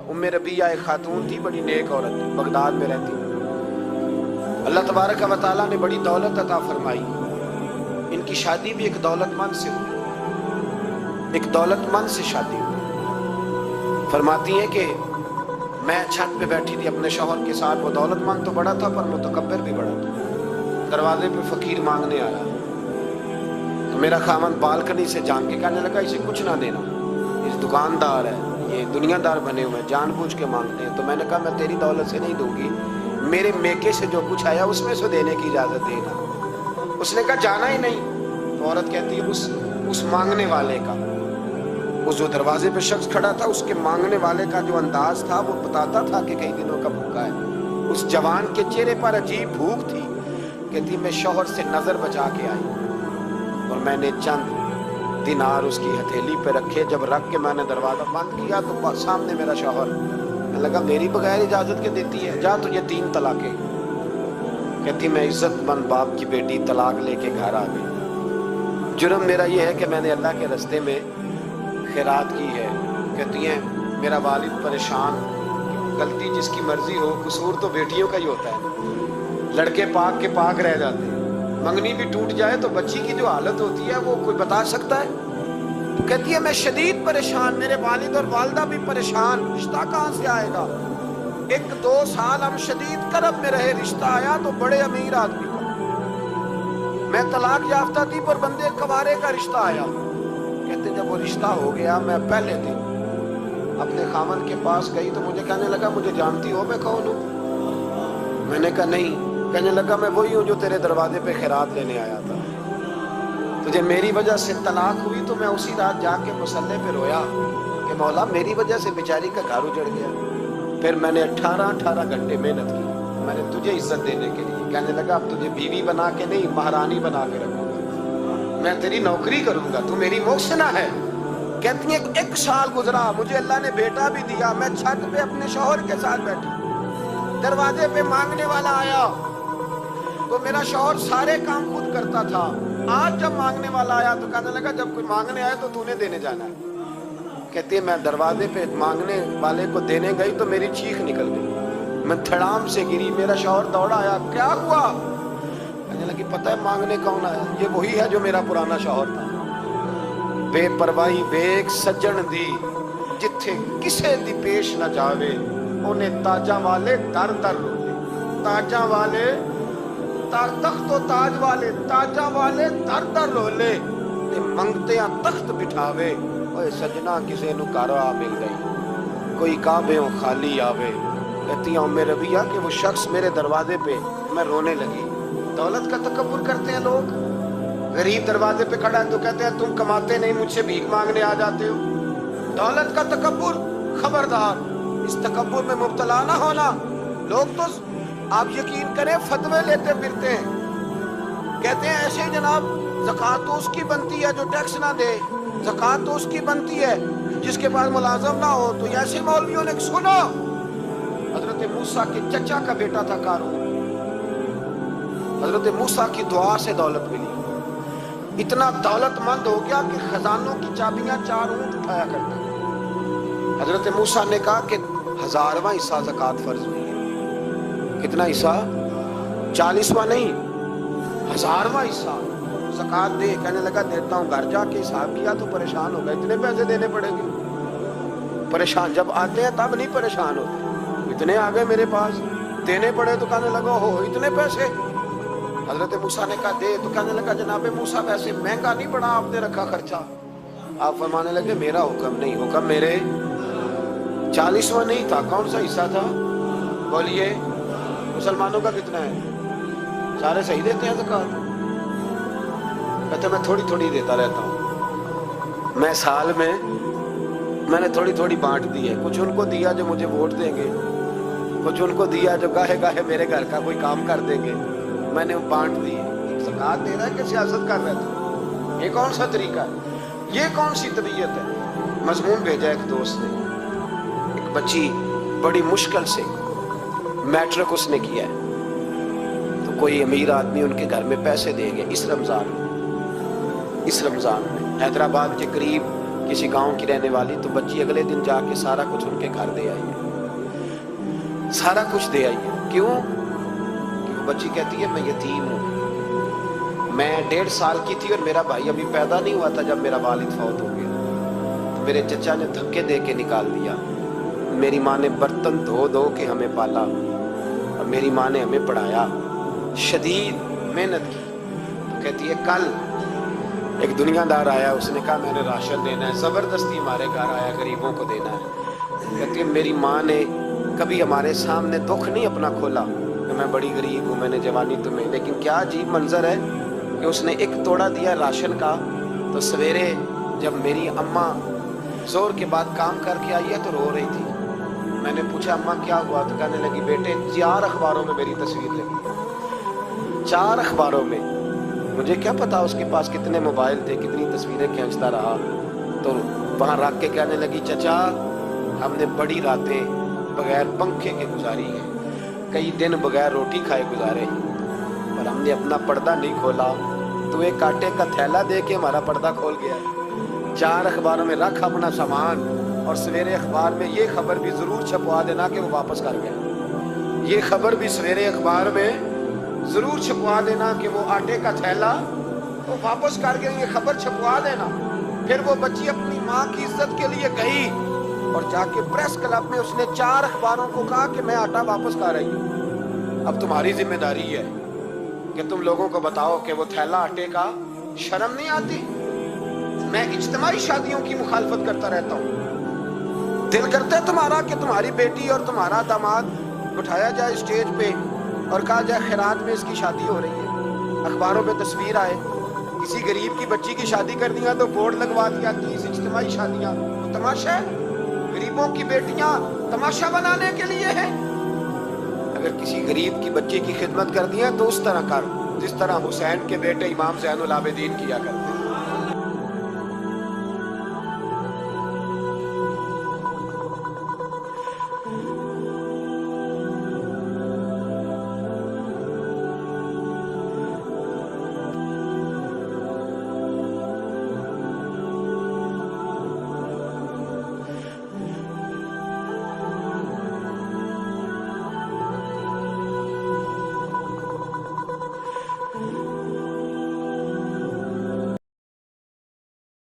उम्म रबिया एक खातून थी, बड़ी नेक औरत थी, बगदाद में रहती। अल्लाह तबारक व तआला ने बड़ी दौलत अता फरमाई। इनकी शादी भी एक दौलतमंद से हुई, एक दौलतमंद से शादी हुई। फरमाती हैं कि मैं छत पे बैठी थी अपने शौहर के साथ। वो दौलतमंद तो बड़ा था पर मुतकब्बिर भी बड़ा था। दरवाजे पे फकीर मांगने आ रहा तो मेरा खामन बालकनी से झांक के कहने लगा, इसे कुछ ना देना, इस दुकानदार है, ये दुनियादार बने हुए हैं, जानबूझ के मांगते हैं। तो मैंने कहा मैं तेरी दौलत से नहीं दूंगी, मेरे मेके से जो कुछ आया उसमें से देने की इजाजत देना। उसने कहा जाना ही नहीं। तो औरत कहती है उस मांगने वाले का, उस जो दरवाजे पे शख्स खड़ा था, उसके मांगने वाले का जो अंदाज था वो बताता था कि कई दिनों का भूखा है। उस जवान के चेहरे पर अजीब भूख थी। कहती मैं शौहर से नजर बचा के आई और मैंने चंद दिनार उसकी हथेली पे रखे। जब रख के मैंने दरवाजा बंद किया तो सामने मेरा शौहर। मैं लगा मेरी बगैर इजाजत के देती है, जा तुझे 3 तलाके। कहती मैं इज्जतमंद बाप की बेटी तलाक लेके घर आ गई। जुर्म मेरा ये है कि मैंने अल्लाह के रास्ते में खैरात की है। कहती हैं मेरा वालिद परेशान, गलती जिसकी मर्जी हो, कसूर तो बेटियों का ही होता है। लड़के पाक के पाक रह जाते हैं, मंगनी भी टूट जाए तो बच्ची की जो हालत होती है वो कोई बता सकता है। तो कहती है मैं शदीद परेशान, मेरे वालिद और वालदा भी परेशान, रिश्ता कहाँ से आएगा। 1-2 साल हम शदीद करब में रहे, रिश्ता आया तो बड़े अमीर आदमी का। मैं तलाक याफ्ता थी पर बंदे कवारे का रिश्ता आया। कहते जब वो रिश्ता हो गया, मैं पहले दिन अपने खामन के पास गई तो मुझे कहने लगा मुझे जानती हो मैं कौन हूँ। मैंने कहा नहीं। कहने लगा मैं वही हूँ जो तेरे दरवाजे पे खैरात लेने आया था। तुझे मेरी वजह से तलाक हुई तो मैं उसी रात जाके मुसल्ले पे रोया कि मौला मेरी वजह से बेचारी का घर उजड़ गया। फिर मैंने 18 घंटे मेहनत की, मैंने तुझे इज्जत देने के लिए। कहने लगा अब तुझे बीवी बना के नहीं, महारानी बना के रखूंगा, मैं तेरी नौकरी करूंगा, तू मेरी मोहसिना है। कहती है 1 साल गुजरा, मुझे अल्लाह ने बेटा भी दिया। मैं छत पे अपने शौहर के साथ बैठी, दरवाजे पे मांगने वाला आया तो मेरा शौहर सारे काम खुद करता था। आज जब मांगने वाला आया तो कहने लगा जब कोई मांगने आए तो तूने देने जाना है। कहती है मैं दरवाजे पे मांगने वाले को देने गई तो मेरी चीख निकल गई, मैं धड़ाम से गिरी। मेरा शौहर दौड़ा आया, क्या हुआ। कहने लगी पता है मांगने कौन आया, ये वही है जो मेरा पुराना शौहर था। बेपरवाही वेख सज्जन दी, जिथे किसे दी पेश न जावे, उन्हें ताजा वाले दर दर रोले। ताजा वाले तख्त ताज वाले, ताजा वाले दर दर रोले, ते मंगते तख्त बिठावे। ओए सजना किसे नु घर आ मिल गई, कोई काबे खाली आवे। कहती हूँ मेरे रबिया कि वो शख्स मेरे दरवाजे पे, मैं रोने लगी। दौलत का तकब्बुर करते हैं लोग। गरीब दरवाजे पे खड़ा है तो कहते हैं तुम कमाते नहीं, मुझसे भीख मांगने आ जाते हो। दौलत का तकब्बुर, खबरदार इस तकब्बुर में मुब्तला ना होना। लोग तो आप यकीन करें फतवे लेते फिरते हैं, कहते हैं ऐसे ही जनाब ज़कात तो उसकी बनती है जो टैक्स ना दे, ज़कात तो उसकी बनती है जिसके पास मुलाजम ना हो। तो ऐसे मौलवियों ने सुनो, हजरत मूसा के चचा का बेटा था कारून, हजरत मूसा की दुआ से दौलत मिली। इतना दौलतमंद हो गया कि खजानों की चाबियां 4 ऊंट उठाया करता। हजरत मूसा ने कहा कि 1000वां हिस्सा ज़कात फर्ज हुई है। कितना हिस्सा? 40वां नहीं, 1000वां हिस्सा ज़कात दे। कहने लगा देता हूँ। घर जाके हिसाब किया तो परेशान हो गए, इतने पैसे देने पड़ेंगे। परेशान जब आते हैं तब नहीं परेशान होते, इतने आ गए मेरे पास, देने पड़े तो कहने लगा हो इतने पैसे। हजरत मूसा ने कहा दे, तो कहने लगा जनाबे मूसा वैसे महंगा नहीं पड़ा आपने रखा खर्चा। आप फरमाने लगे मेरा हुक्म नहीं, हुक्म मेरे 40वां नहीं था। कौन सा हिस्सा था बोलिए? मुसलमानों का कितना है? सारे सही देते हैं ज़कात? कहते मैं थोड़ी थोड़ी देता रहता हूँ, मैं साल में मैंने थोड़ी थोड़ी बांट दी है। कुछ उनको दिया जो मुझे वोट देंगे, कुछ उनको दिया जो गाहे गाहे मेरे घर का कोई काम कर देंगे, मैंने बांट दी। ज़कात दे रहा है कि सियासत कर रहा था? ये कौन सा तरीका है, ये कौन सी तबीयत है। मजमून भेजा एक दोस्त ने, एक बच्ची बड़ी मुश्किल से मैट्रिक उसने किया है, तो कोई अमीर आदमी उनके घर में पैसे देंगे इस रमज़ान में हैदराबाद के करीब किसी गांव की रहने वाली, तो बच्ची अगले दिन जाके सारा कुछ उनके घर दे आई है, सारा कुछ दे आई है। क्यों? क्योंकि बच्ची कहती है मैं यतीम हूँ, मैं 1.5 साल की थी और मेरा भाई अभी पैदा नहीं हुआ था जब मेरा वालिद फौत हो गया, तो मेरे चचा ने धक्के दे के निकाल दिया। मेरी माँ ने बर्तन धो धो के हमें पाला और मेरी माँ ने हमें पढ़ाया, शदीद मेहनत की। तो कहती है कल एक दुनियादार आया, उसने कहा मैंने राशन देना है, जबरदस्ती हमारे घर आया, गरीबों को देना है। कहती है मेरी माँ ने कभी हमारे सामने दुख नहीं अपना खोला कि मैं बड़ी गरीब हूँ, मैंने जवानी तुम्हें, लेकिन क्या अजीब मंजर है कि उसने एक तोड़ा दिया राशन का, तो सवेरे जब मेरी अम्मा जोर के बाद काम करके आई है तो रो रही थी। मैंने पूछा अम्मा क्या हुआ, तो कहने लगी बेटे 4 अखबारों में मेरी तस्वीर लगी, 4 अखबारों में। मुझे क्या पता उसके पास कितने मोबाइल थे, कितनी तस्वीरें खींचता रहा। तो वहाँ रख के कहने लगी चचा हमने बड़ी रातें बगैर पंखे के गुजारी है, कई दिन बगैर रोटी खाए गुजारे, और हमने अपना पर्दा नहीं खोला, तो एक आटे का थैला दे के हमारा पर्दा खोल गया। 4 अखबारों में रख अपना सामान, और सवेरे अखबार में ये खबर भी जरूर छपवा देना कि वो वापस कर गया। ये खबर भी सवेरे अखबार में जरूर छपवा देना कि वो आटे का थैला वो वापस कर गए, ये खबर छपवा देना। फिर वो बच्ची अपनी माँ की इज्जत के लिए गई और जाके प्रेस क्लब में उसने 4 अखबारों को कहा कि मैं आटा वापस कर रही हूँ। अब तुम्हारी जिम्मेदारी है कि तुम लोगों को बताओ कि वो थैला आटे का, शर्म नहीं आती? मैं इज्तिमाई शादियों की मुखालफत करता रहता हूँ, दिल करता है तुम्हारा कि तुम्हारी बेटी और तुम्हारा दामाद उठाया जाए स्टेज पे और कहा जाए खैरात में इसकी शादी हो रही है, अखबारों में तस्वीर आए, किसी गरीब की बच्ची की शादी कर दिया तो बोर्ड लगवा दिया 30 इज्तिमाई शादियां। तो तमाशा है, गरीबों की बेटियां तमाशा बनाने के लिए है। अगर किसी गरीब की बच्ची की खिदमत कर दिया तो उस तरह कर जिस तरह हुसैन के बेटे इमाम ज़ैनुल आबिदीन किया करते।